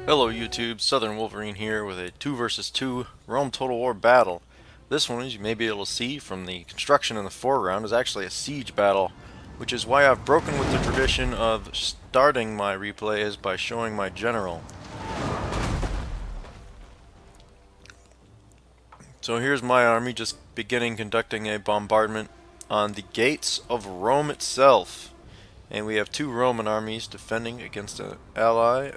Hello YouTube, Southern Wolverine here with a 2 versus 2 Rome Total War battle. This one, as you may be able to see from the construction in the foreground, is actually a siege battle, which is why I've broken with the tradition of starting my replays by showing my general. So here's my army just conducting a bombardment on the gates of Rome itself. And we have two Roman armies defending against an ally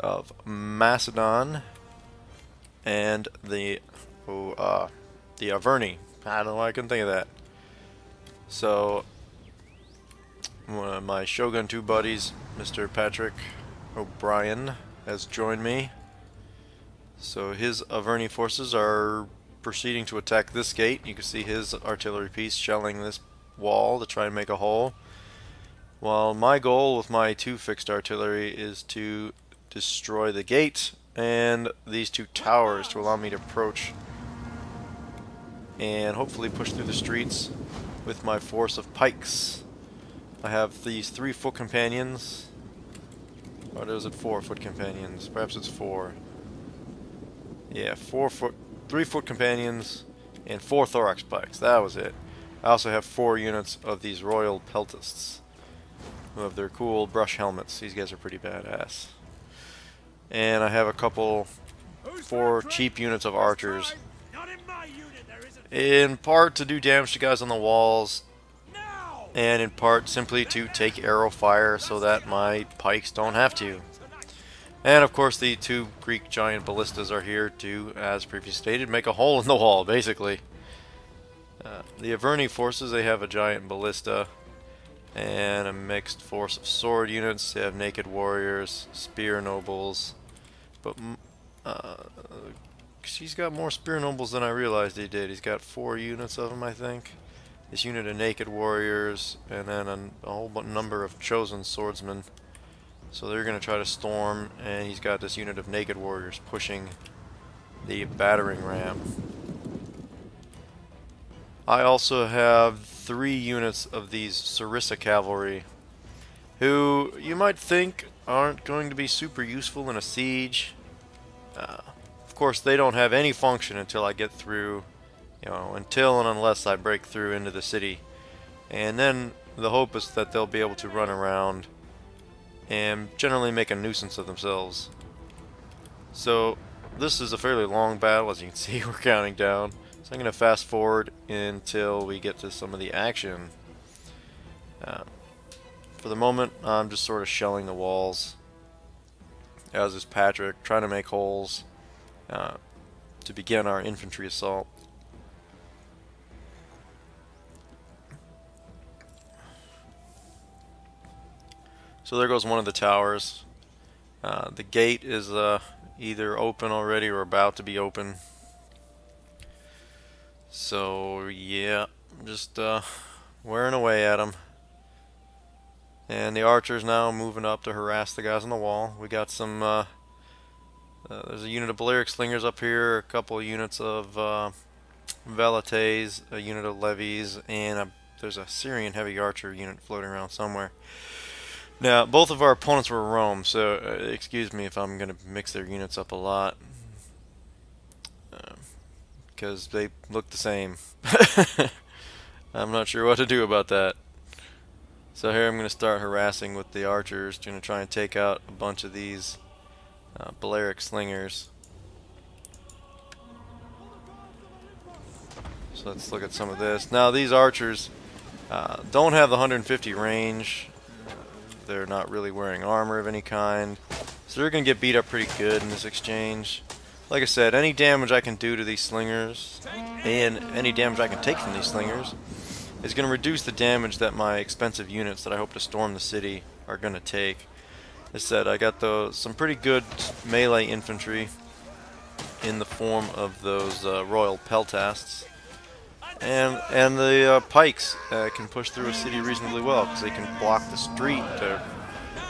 of Macedon and the Arverni. I don't know why I couldn't think of that. So one of my Shogun 2 buddies, Mr. Patrick O'Brien, has joined me. So his Arverni forces are proceeding to attack this gate. You can see his artillery piece shelling this wall to try and make a hole. While my goal with my 2 fixed artillery is to destroy the gate and these 2 towers to allow me to approach and hopefully push through the streets with my force of pikes. I have these 3 foot companions. Or is it 4 foot companions? Perhaps it's 4. Yeah, 3 foot companions and 4 thorax pikes. That was it. I also have 4 units of these royal peltists who have their cool brush helmets. These guys are pretty badass. And I have a couple 4 cheap units of archers, in part to do damage to guys on the walls, and in part simply to take arrow fire so that my pikes don't have to. And of course the 2 Greek giant ballistas are here to, as previously stated, make a hole in the wall, basically. The Arverni forces, they have a giant ballista and a mixed force of sword units. They have naked warriors, spear nobles, but he's got more spear nobles than I realized he did. He's got 4 units of them, I think. This unit of naked warriors, and then a whole number of chosen swordsmen. So they're going to try to storm, and he's got this unit of naked warriors pushing the battering ram. I also have 3 units of these Sarissa cavalry, who you might think aren't going to be super useful in a siege. Of course, they don't have any function until I get through, until and unless I break through into the city. And then the hope is that they'll be able to run around and generally make a nuisance of themselves. So this is a fairly long battle, as you can see. We're counting down. So I'm going to fast forward until we get to some of the action. For the moment, I'm just sort of shelling the walls, as is Patrick, trying to make holes to begin our infantry assault. So there goes one of the towers. The gate is either open already or about to be open. So yeah, just wearing away at them. And the archers now moving up to harass the guys on the wall. We got some, there's a unit of Balearic slingers up here, a couple of units of velites, a unit of levies, and there's a Syrian heavy archer unit floating around somewhere. Now, both of our opponents were Rome, so excuse me if I'm going to mix their units up a lot, because they look the same. I'm not sure what to do about that. So here I'm going to start harassing with the archers, going to try and take out a bunch of these Balearic slingers. So let's look at some of this. Now these archers don't have the 150 range. They're not really wearing armor of any kind, so they're going to get beat up pretty good in this exchange. Like I said, any damage I can do to these slingers, and any damage I can take from these slingers, is going to reduce the damage that my expensive units that I hope to storm the city are going to take. As I said, I got some pretty good melee infantry in the form of those royal peltasts. And the pikes can push through a city reasonably well, because they can block the street.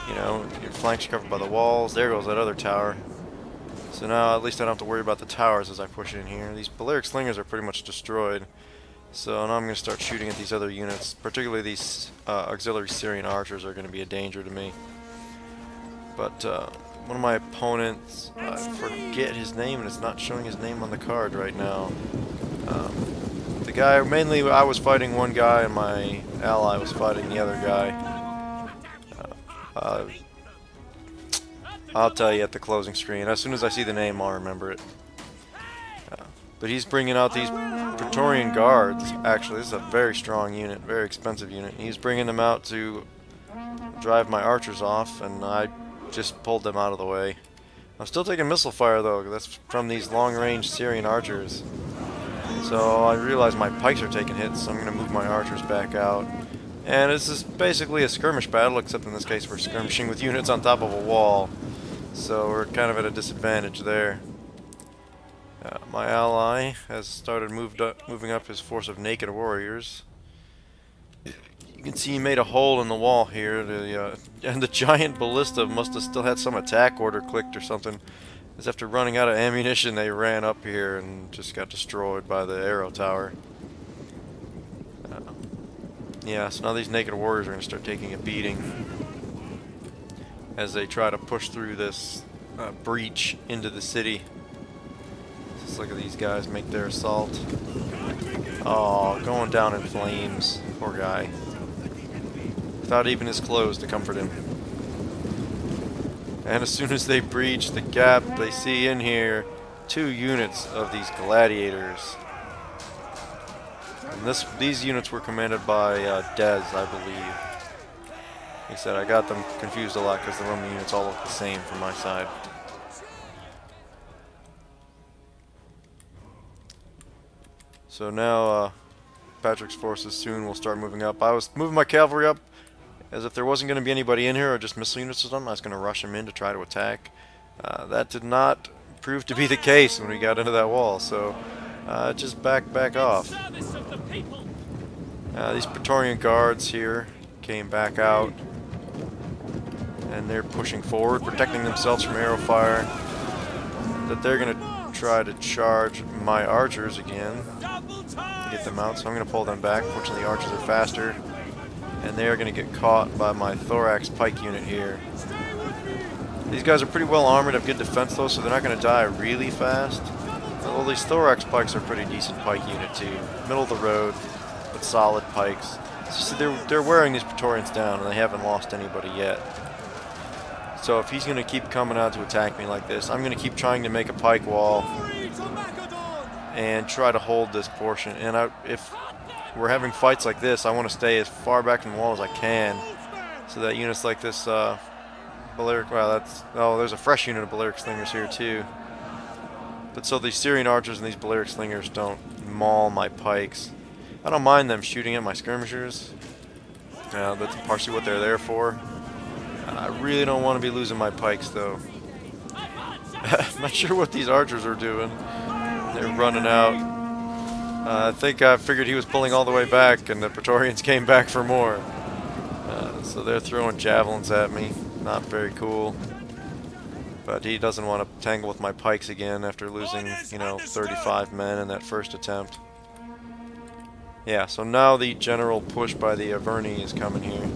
Your flanks are covered by the walls. There goes that other tower. So now at least I don't have to worry about the towers as I push in here. These Balearic slingers are pretty much destroyed. So now I'm going to start shooting at these other units. Particularly these auxiliary Syrian archers are going to be a danger to me. But one of my opponents, I forget his name, and it's not showing his name on the card right now. The guy, mainly I was fighting one guy, and my ally was fighting the other guy. I'll tell you at the closing screen. As soon as I see the name, I'll remember it. But he's bringing out these Praetorian Guards. Actually, this is a very strong unit, very expensive unit. He's bringing them out to drive my archers off, and I just pulled them out of the way. I'm still taking missile fire though. That's from these long-range Syrian archers. So I realize my pikes are taking hits, so I'm going to move my archers back out. And this is basically a skirmish battle, except in this case we're skirmishing with units on top of a wall. So we're kind of at a disadvantage there. My ally has started moving up his force of naked warriors. You can see he made a hole in the wall here, and the giant ballista must have still had some attack order clicked or something. Because after running out of ammunition, they ran up here and just got destroyed by the arrow tower. Yeah, so now these naked warriors are going to start taking a beating as they try to push through this breach into the city. Just look at these guys make their assault. Oh, going down in flames. Poor guy. Without even his clothes to comfort him. And as soon as they breach the gap, they see in here 2 units of these gladiators. And these units were commanded by Dez, I believe. He said I got them confused a lot because the Roman units all look the same from my side. So now Patrick's forces soon will start moving up. I was moving my cavalry up as if there wasn't going to be anybody in here or just missile units or something. I was going to rush them in to try to attack. That did not prove to be the case when we got into that wall, so just back off. These Praetorian Guards here came back out, and they're pushing forward, protecting themselves from arrow fire. That they're going to try to charge my archers again to get them out, so I'm going to pull them back. Fortunately, the archers are faster, and they are going to get caught by my thorax pike unit here. These guys are pretty well armored, have good defense though, so they're not going to die really fast. Well, these thorax pikes are pretty decent pike unit too. Middle of the road, but solid pikes. So they're wearing these Praetorians down, and they haven't lost anybody yet. So if he's going to keep coming out to attack me like this, I'm going to keep trying to make a pike wall and try to hold this portion. And if we're having fights like this, I want to stay as far back from the wall as I can, so that units like this Balearic, well, there's a fresh unit of Balearic Slingers here too. But so these Syrian archers and these Balearic Slingers don't maul my pikes. I don't mind them shooting at my skirmishers. That's partially what they're there for. I really don't want to be losing my pikes though. I'm not sure what these archers are doing. They're running out. I think I figured he was pulling all the way back, and the Praetorians came back for more. So they're throwing javelins at me. Not very cool. But he doesn't want to tangle with my pikes again after losing, 35 men in that first attempt. Yeah, so now the general push by the Averni is coming here.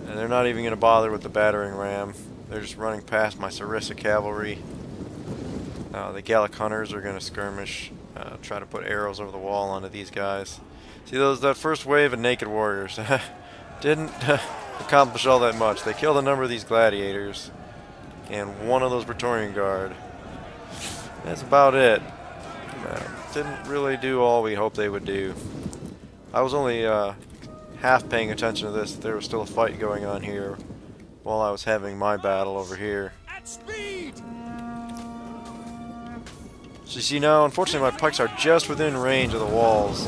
And they're not even going to bother with the battering ram. They're just running past my Sarissa cavalry. The Gallic hunters are going to skirmish, try to put arrows over the wall onto these guys. See, that first wave of naked warriors didn't accomplish all that much. They killed a number of these gladiators and one of those Praetorian Guard. That's about it. Didn't really do all we hoped they would do. I was only half paying attention to this. There was still a fight going on here while I was having my battle over here. So you see now, unfortunately my pikes are just within range of the walls.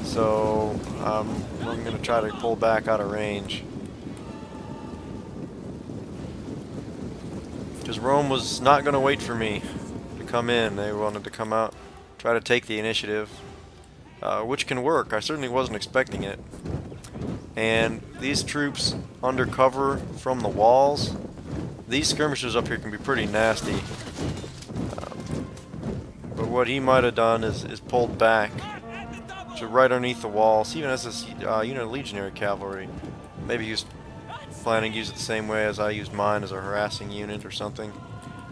So I'm going to try to pull back out of range. Because Rome was not going to wait for me to come in. They wanted to come out, try to take the initiative. Which can work. I certainly wasn't expecting it. And these troops under cover from the walls, these skirmishers up here can be pretty nasty. But what he might have done is pulled back to right underneath the walls. He even has this unit of legionary cavalry. Maybe he was planning to use it the same way as I used mine as a harassing unit or something.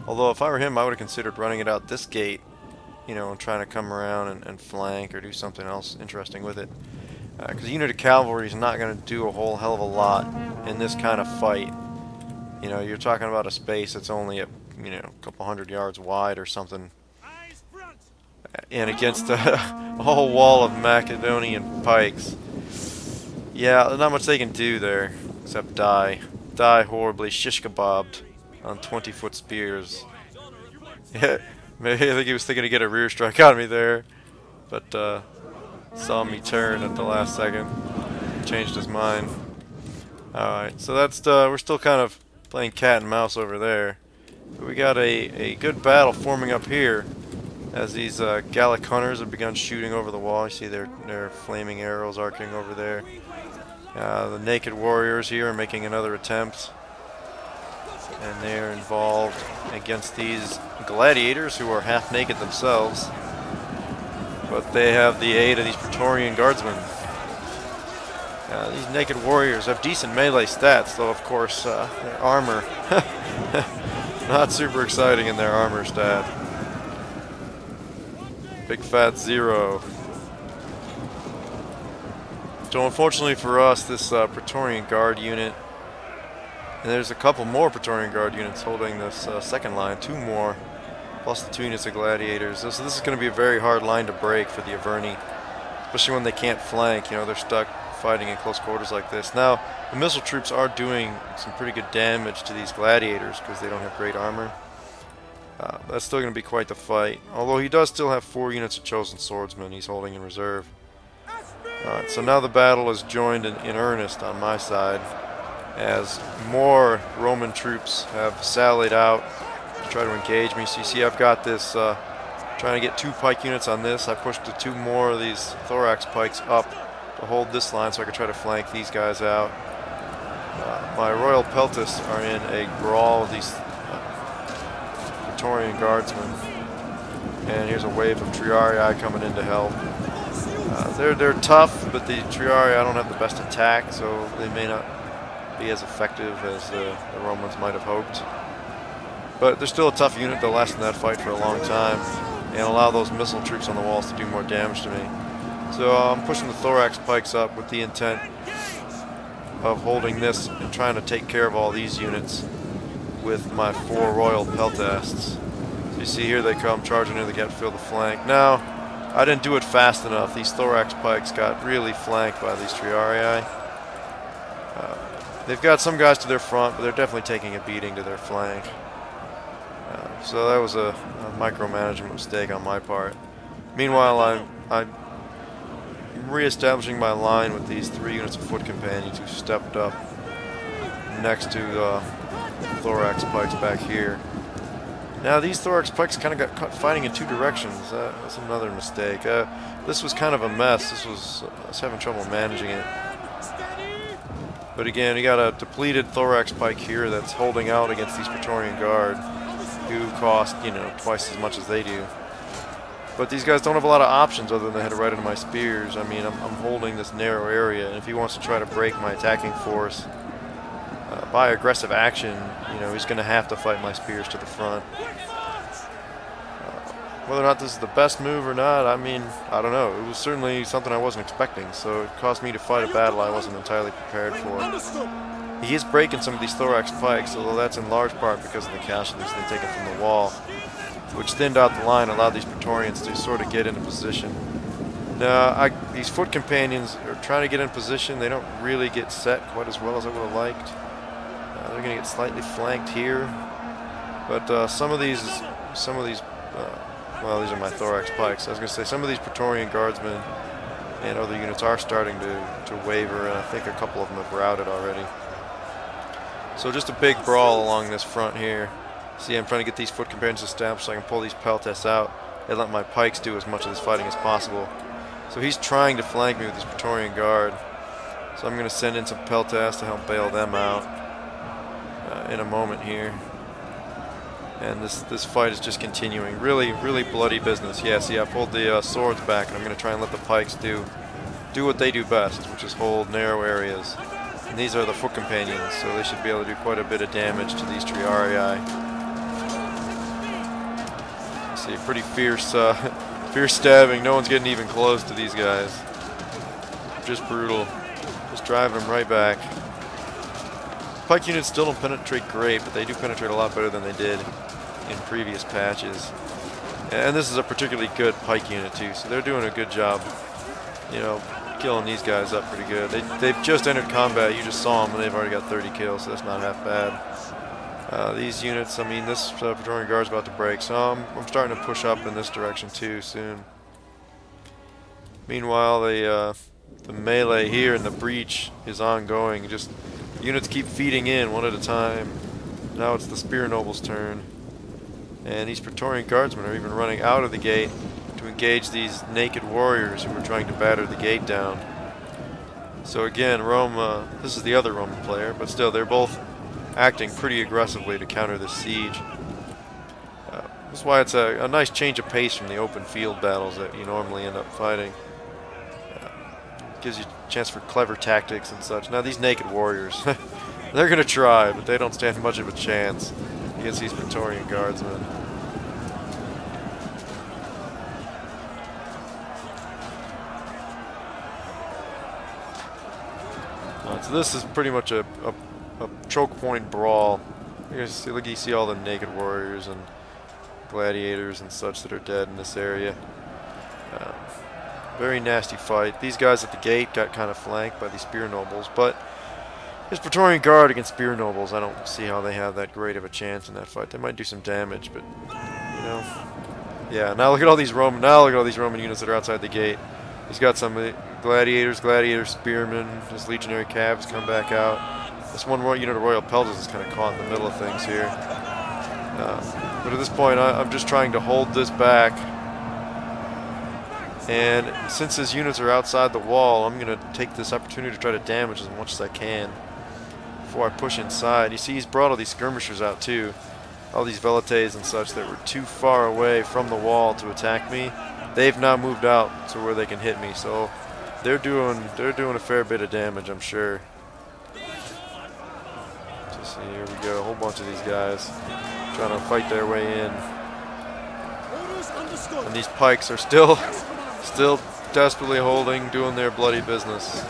Although if I were him, I would have considered running it out this gate, you know, and trying to come around and flank or do something else interesting with it. Because a unit of cavalry is not going to do a whole hell of a lot in this kind of fight. You know, you're talking about a space that's only a, you know, a couple hundred yards wide or something. And against a whole wall of Macedonian pikes. Yeah, not much they can do there, except die. Die horribly, shish kebabbed on 20-foot spears. Yeah, maybe I think he was thinking to get a rear strike out of me there, but saw me turn at the last second, changed his mind. Alright, so that's we're still kind of playing cat and mouse over there. But we got a good battle forming up here as these Gallic hunters have begun shooting over the wall. You see their flaming arrows arcing over there. The naked warriors here are making another attempt, and they're involved against these gladiators who are half naked themselves, but they have the aid of these Praetorian guardsmen. These naked warriors have decent melee stats, though of course their armor not super exciting in their armor stat. Big fat 0. So unfortunately for us, this Praetorian Guard unit, and there's a couple more Praetorian Guard units holding this second line, 2 more, plus the 2 units of gladiators. So this is going to be a very hard line to break for the Averni, especially when they can't flank. You know, they're stuck fighting in close quarters like this. Now, the missile troops are doing some pretty good damage to these gladiators because they don't have great armor. That's still going to be quite the fight, although he does still have 4 units of chosen swordsmen he's holding in reserve. Alright, so now the battle is joined in earnest on my side as more Roman troops have sallied out to try to engage me. So you see I've got this, trying to get 2 pike units on this. I pushed the 2 more of these thorax pikes up to hold this line so I could try to flank these guys out. My Royal Peltis are in a brawl with these Praetorian guardsmen, and here's a wave of Triarii coming in to help. They're tough, but the Triarii don't have the best attack, so they may not be as effective as the Romans might have hoped. But they're still a tough unit. They'll last in that fight for a long time and allow those missile troops on the walls to do more damage to me. So I'm pushing the thorax pikes up with the intent of holding this and trying to take care of all these units with my 4 Royal Peltasts. So you see here they come charging in the gap to fill the flank. Now, I didn't do it fast enough. These thorax pikes got really flanked by these Triarii. They've got some guys to their front, but they're definitely taking a beating to their flank. So that was a micromanagement mistake on my part. Meanwhile, I'm re-establishing my line with these 3 units of foot companions who stepped up next to thorax pikes back here. Now these thorax pikes kind of got caught fighting in 2 directions. That's another mistake. This was kind of a mess. I was having trouble managing it. But again, you got a depleted thorax pike here that's holding out against these Praetorian Guard, who cost, you know, twice as much as they do. But these guys don't have a lot of options other than to head right into my spears. I mean, I'm holding this narrow area, and if he wants to try to break my attacking force by aggressive action, you know, he's going to have to fight my spears to the front. Whether or not this is the best move or not, I mean, I don't know. It was certainly something I wasn't expecting, so it caused me to fight a battle I wasn't entirely prepared for. He is breaking some of these thorax pikes, although that's in large part because of the casualties they've taken from the wall, which thinned out the line, allowed these Praetorians to sort of get into position. Now, these foot companions are trying to get in position. They don't really get set quite as well as I would have liked. They're going to get slightly flanked here, but some of these, well, these are my thorax pikes. I was going to say some of these Praetorian guardsmen and other units are starting to waver, and I think a couple of them have routed already. So just a big brawl along this front here. See, I'm trying to get these foot companions established so I can pull these peltasts out and let my pikes do as much of this fighting as possible. So he's trying to flank me with his Praetorian Guard. So I'm going to send in some peltasts to help bail them out in a moment here. And this fight is just continuing. Really, really bloody business. Yeah, see, I pulled the swords back, and I'm going to try and let the pikes do what they do best, which is hold narrow areas. And these are the foot companions, so they should be able to do quite a bit of damage to these Triarii. See, pretty fierce, fierce stabbing. No one's getting even close to these guys. Just brutal. Just driving them right back. Pike units still don't penetrate great, but they do penetrate a lot better than they did in previous patches. And this is a particularly good pike unit too, so they're doing a good job, you know, killing these guys up pretty good. They've just entered combat. You just saw them, and they've already got 30 kills, so that's not half bad. These units, I mean, this Praetorian Guard's about to break, so I'm starting to push up in this direction too soon. Meanwhile, the melee here in the breach is ongoing. Just units keep feeding in one at a time. Now it's the Spear Noble's turn. And these Praetorian Guardsmen are even running out of the gate to engage these naked warriors who are trying to batter the gate down. So again, Rome, this is the other Roman player, but still they're both acting pretty aggressively to counter this siege. That's why it's a nice change of pace from the open field battles that you normally end up fighting. Gives you a chance for clever tactics and such. Now these naked warriors, they're going to try, but they don't stand much of a chance against these Praetorian Guardsmen. So this is pretty much a choke point brawl. You see all the naked warriors and gladiators and such that are dead in this area. Very nasty fight. These guys at the gate got kind of flanked by these Spear Nobles, but this Praetorian Guard against Spear Nobles, I don't see how they have that great of a chance in that fight. They might do some damage, but you know, yeah. Now look at all these Roman. Units that are outside the gate. He's got some gladiators, spearmen. His legionary cabs come back out. This one unit of Royal Pelters is kind of caught in the middle of things here. But at this point, I'm just trying to hold this back. And since his units are outside the wall, I'm going to take this opportunity to try to damage as much as I can before I push inside. You see, he's brought all these skirmishers out too. All these velites and such that were too far away from the wall to attack me. They've now moved out to where they can hit me, so they're doing a fair bit of damage, I'm sure. Just see, here we go, a whole bunch of these guys trying to fight their way in. And these pikes are still desperately holding, doing their bloody business.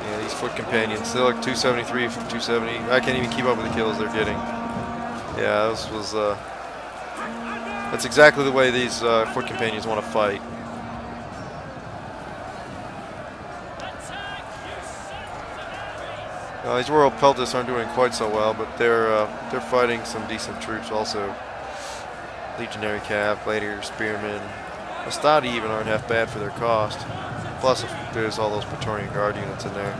Yeah, these foot companions, still like 273 from 270. I can't even keep up with the kills they're getting. Yeah, this was, that's exactly the way these foot companions want to fight. These Royal Peltists aren't doing quite so well, but they're fighting some decent troops also. Legionary Cav, Gladiator, Spearmen. Astati even aren't half bad for their cost. Plus, there's all those Praetorian Guard units in there.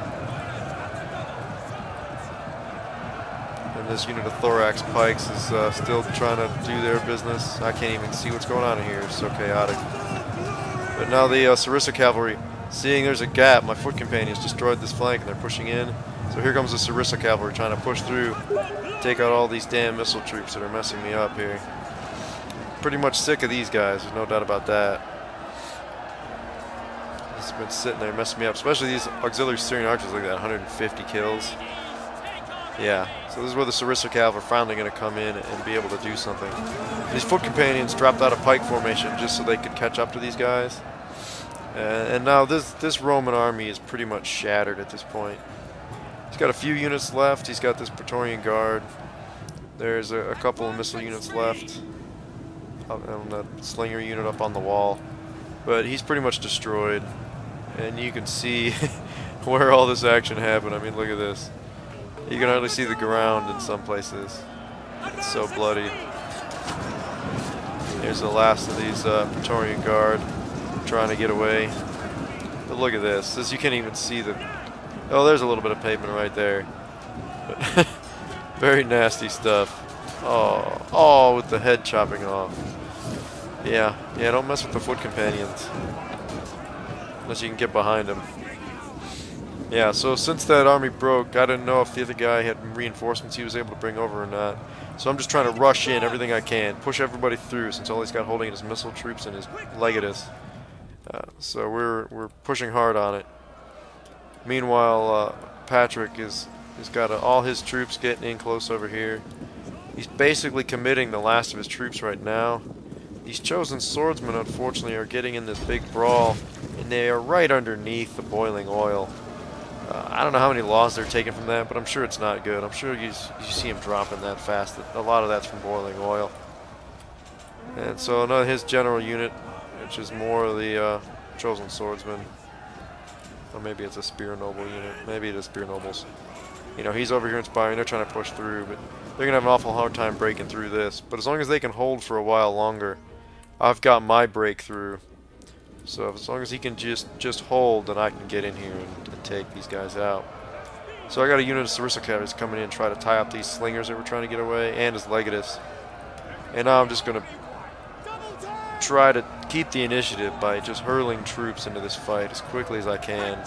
And this unit of Thorax Pikes is still trying to do their business. I can't even see what's going on in here. It's so chaotic. But now the Sarissa Cavalry, seeing there's a gap, my foot companions destroyed this flank and they're pushing in. So here comes the Sarissa Cavalry trying to push through, take out all these damn missile troops that are messing me up here. Pretty much sick of these guys, there's no doubt about that. It's been sitting there messing me up, especially these auxiliary Syrian archers. Look at that, 150 kills. Yeah, so this is where the Sarissa Cav are finally going to come in and be able to do something. These foot companions dropped out of pike formation just so they could catch up to these guys. And now this Roman army is pretty much shattered at this point. He's got a few units left. He's got this Praetorian Guard. There's a couple of missile units left. And that slinger unit up on the wall. But he's pretty much destroyed. And you can see where all this action happened. I mean, look at this. You can hardly see the ground in some places. It's so bloody. Here's the last of these Praetorian Guard trying to get away. But look at this. You can't even see the... Oh, there's a little bit of pavement right there. But very nasty stuff. Oh, with the head chopping off. Yeah, don't mess with the foot companions. Unless you can get behind them. Yeah, so since that army broke, I didn't know if the other guy had reinforcements he was able to bring over or not. So I'm just trying to rush in everything I can, push everybody through, since all he's got holding his missile troops and his legatus. So we're pushing hard on it. Meanwhile, Patrick has got all his troops getting in close over here. He's basically committing the last of his troops right now. These chosen swordsmen, unfortunately, are getting in this big brawl, and they are right underneath the boiling oil. I don't know how many laws they're taking from that, but I'm sure it's not good. I'm sure you see him dropping that fast. A lot of that's from boiling oil. And so another his general unit, which is more of the chosen swordsmen. Or maybe it's a spear noble unit. Maybe it is spear nobles. You know, he's over here inspiring. They're trying to push through, but they're going to have an awful hard time breaking through this. But as long as they can hold for a while longer, I've got my breakthrough. So as long as he can just hold, then I can get in here and take these guys out. So I got a unit of Sarissa cavalry coming in and try to tie up these slingers that were trying to get away, and his legatus. And now I'm just going to try to keep the initiative by just hurling troops into this fight as quickly as I can.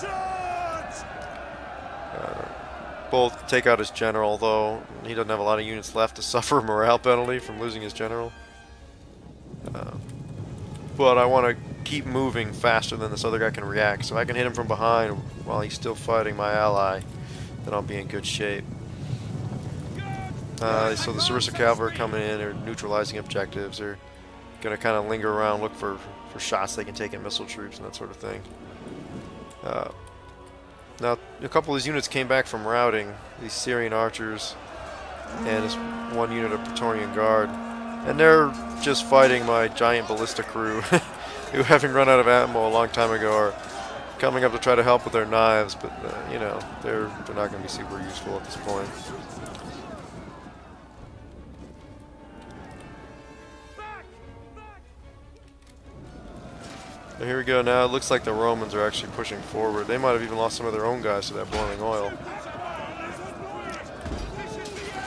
Both take out his general, although he doesn't have a lot of units left to suffer a morale penalty from losing his general. But I want to keep moving faster than this other guy can react. So if I can hit him from behind while he's still fighting my ally, then I'll be in good shape. So the Sarissa cavalry are coming in, they're neutralizing objectives, they're going to kind of linger around, look for shots they can take at missile troops and that sort of thing. Now, a couple of these units came back from routing, these Syrian archers and this one unit of Praetorian Guard. And they're just fighting my giant ballista crew, who, having run out of ammo a long time ago, are coming up to try to help with their knives, but, you know, they're not going to be super useful at this point. So here we go now. It looks like the Romans are actually pushing forward. They might have even lost some of their own guys to that boiling oil.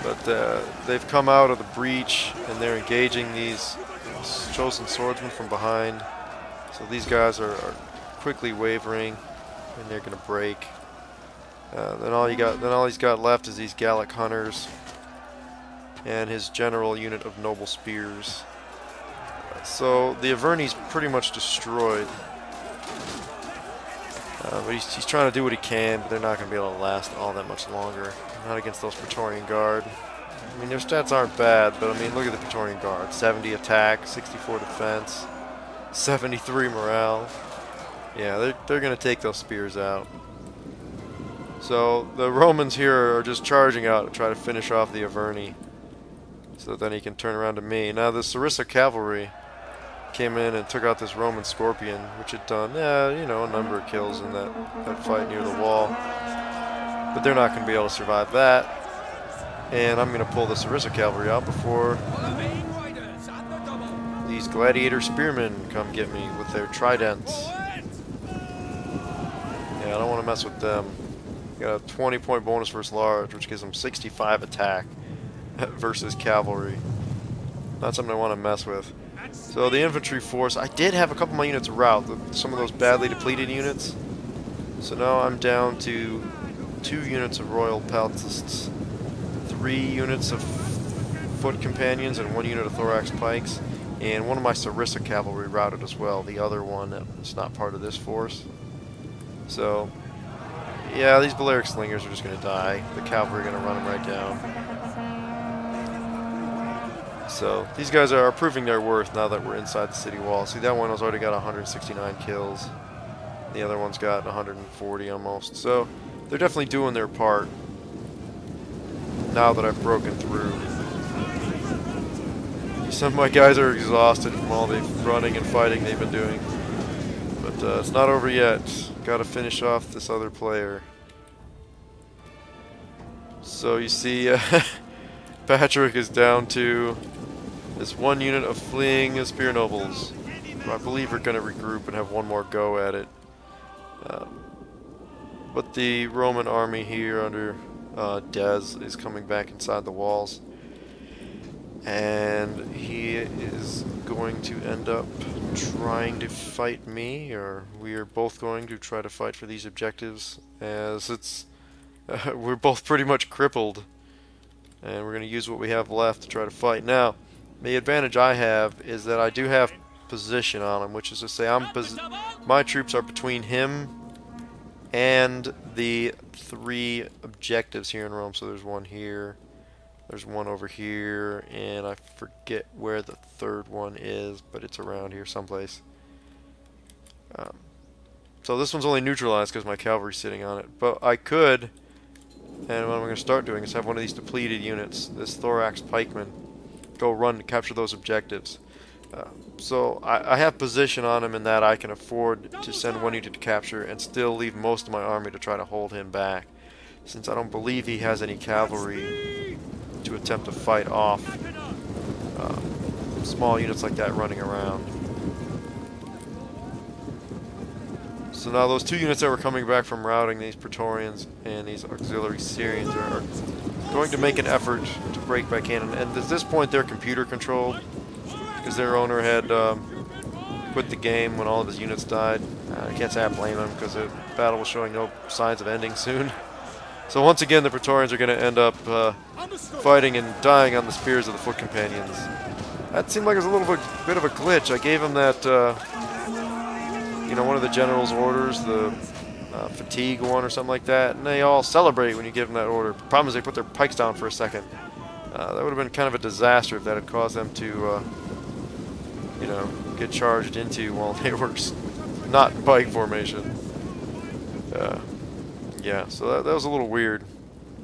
But they've come out of the breach and they're engaging these chosen swordsmen from behind. So these guys are quickly wavering and they're going to break. Then all he's got left is these Gallic hunters and his general unit of noble spears. So the Averni's pretty much destroyed, but he's trying to do what he can, but they're not going to be able to last all that much longer. Not against those Praetorian Guard. I mean, their stats aren't bad, but I mean, look at the Praetorian Guard. 70 attack, 64 defense, 73 morale. Yeah, they're going to take those spears out. So the Romans here are just charging out to try to finish off the Averni, so then he can turn around to me. Now the Sarissa cavalry came in and took out this Roman Scorpion, which had done, you know, a number of kills in that fight near the wall. But they're not going to be able to survive that. And I'm going to pull the Sarissa cavalry out before these gladiator spearmen come get me with their tridents. Yeah, I don't want to mess with them. Got a 20-point bonus versus large, which gives them 65 attack versus cavalry. Not something I want to mess with. So the infantry force, I did have a couple of my units rout, some of those badly depleted units. So now I'm down to 2 units of royal peltists, 3 units of foot companions, and 1 unit of thorax pikes, and one of my Sarissa cavalry routed as well, the other one that's not part of this force. So yeah, these Balearic slingers are just going to die. The cavalry are going to run them right down. So these guys are proving their worth now that we're inside the city wall. See, that one has already got 169 kills. The other one's got 140 almost. So they're definitely doing their part now that I've broken through. Some of my guys are exhausted from all the running and fighting they've been doing. But it's not over yet. Got to finish off this other player. So you see, Patrick is down to this 1 unit of fleeing spear nobles. I believe we're going to regroup and have one more go at it. But the Roman army here under Dez is coming back inside the walls. And he is going to end up trying to fight me, or we are both going to try to fight for these objectives, as it's we're both pretty much crippled, and we're going to use what we have left to try to fight. Now, the advantage I have is that I do have position on him, which is to say my troops are between him and the 3 objectives here in Rome. So there's one here, there's one over here, and I forget where the 3rd one is, but it's around here someplace. So this one's only neutralized because my cavalry's sitting on it. But I could, and what I'm going to start doing is have one of these depleted units, this thorax pikeman, go run to capture those objectives. So I have position on him in that I can afford to send one unit to capture and still leave most of my army to try to hold him back, since I don't believe he has any cavalry to attempt to fight off small units like that running around. So now those 2 units that were coming back from routing, these Praetorians and these auxiliary Syrians, are going to make an effort to break back in. And at this point they're computer controlled, because their owner had quit the game when all of his units died. I can't say I blame him, because the battle was showing no signs of ending soon. So once again the Praetorians are going to end up fighting and dying on the spears of the foot companions. That seemed like it was a little bit of a glitch. I gave him that, you know, one of the general's orders, the fatigue one or something like that, and they all celebrate when you give them that order. The problem is they put their pikes down for a second. That would have been kind of a disaster if that had caused them to, you know, get charged into while they were not in pike formation. Yeah, so that was a little weird.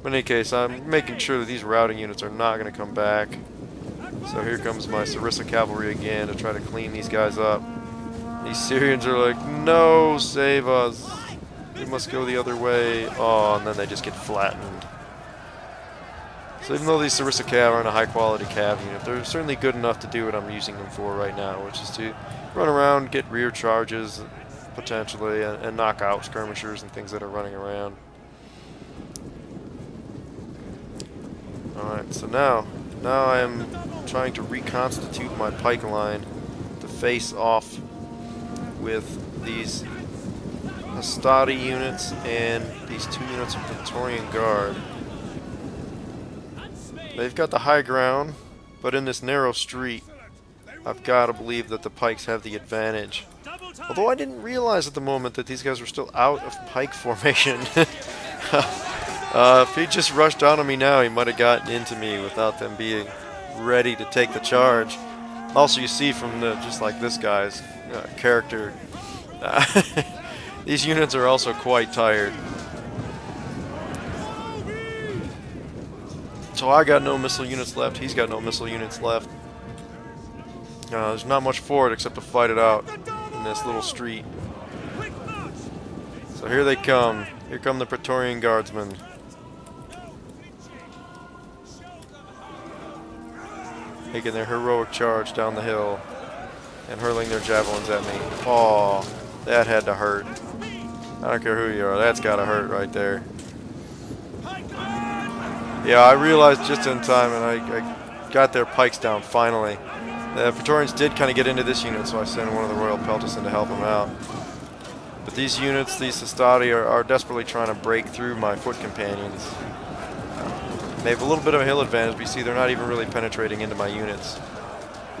But in any case, I'm making sure that these routing units are not going to come back. So here comes my Sarissa cavalry again to try to clean these guys up. These Syrians are like, no, save us. We must go the other way. Oh, and then they just get flattened. So even though these Sarissa cav aren't a high quality cav unit, they're certainly good enough to do what I'm using them for right now, which is to run around, get rear charges, potentially, and knock out skirmishers and things that are running around. Alright, so now I am trying to reconstitute my pike line to face off with these Hastati units and these 2 units of Praetorian Guard. They've got the high ground, but in this narrow street, I've got to believe that the pikes have the advantage. Although I didn't realize at the moment that these guys were still out of pike formation. If he just rushed down on me now, he might have gotten into me without them being ready to take the charge. Also, you see from just like this guy's character, these units are also quite tired. So I got no missile units left, he's got no missile units left. There's not much for it except to fight it out in this little street. So here they come. Here come the Praetorian Guardsmen. Making their heroic charge down the hill and hurling their javelins at me. Oh, that had to hurt. I don't care who you are, that's gotta hurt right there. Yeah, I realized just in time, and I got their pikes down finally. The Praetorians did kind of get into this unit, so I sent one of the Royal Peltas in to help them out. But these units, these Hastati, are desperately trying to break through my foot companions. They have a little bit of a hill advantage, but you see they're not even really penetrating into my units.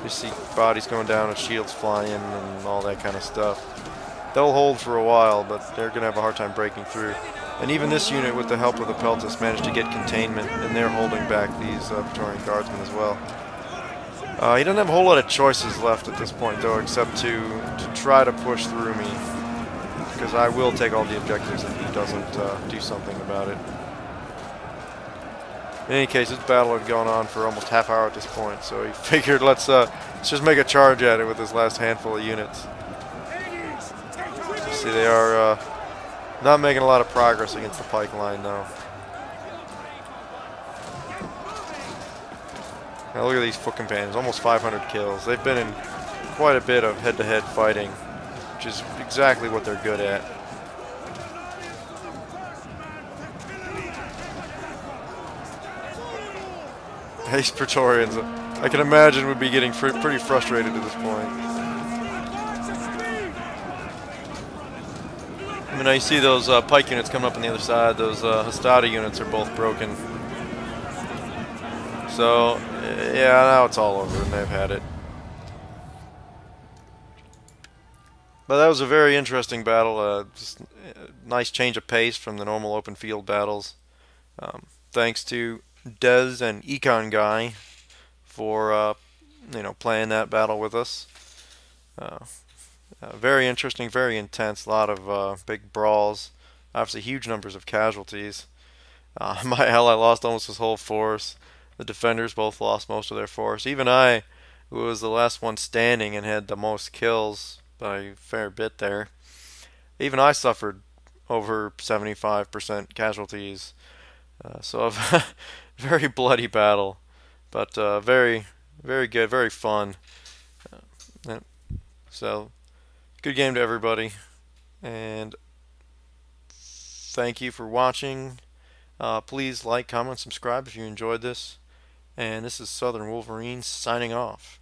You see bodies going down and shields flying and all that kind of stuff. They'll hold for a while, but they're going to have a hard time breaking through. And even this unit, with the help of the Peltas, managed to get containment, and they're holding back these Praetorian Guardsmen as well. He doesn't have a whole lot of choices left at this point, though, except to try to push through me, because I will take all the objectives if he doesn't do something about it. In any case, this battle had gone on for almost half hour at this point, so he figured let's just make a charge at it with this last handful of units. You see, they are not making a lot of progress against the pike line, though. Now look at these foot companions, almost 500 kills. They've been in quite a bit of head-to-head fighting, which is exactly what they're good at. These Praetorians, I can imagine, would be getting pretty frustrated at this point. I mean, I see those pike units coming up on the other side. Those Hastati units are both broken. So, yeah, now it's all over and they've had it. But that was a very interesting battle. Just a nice change of pace from the normal open field battles. Thanks to Dez and Econ Guy for playing that battle with us. Uh, very interesting, very intense. A lot of big brawls. Obviously, huge numbers of casualties. My ally lost almost his whole force. The defenders both lost most of their force. Even I, who was the last one standing and had the most kills by a fair bit there, even I suffered over 75% casualties. So a very bloody battle, but very, very good, very fun. Yeah. So good game to everybody, and thank you for watching. Please like, comment, subscribe if you enjoyed this. And this is Southern Wolverine signing off.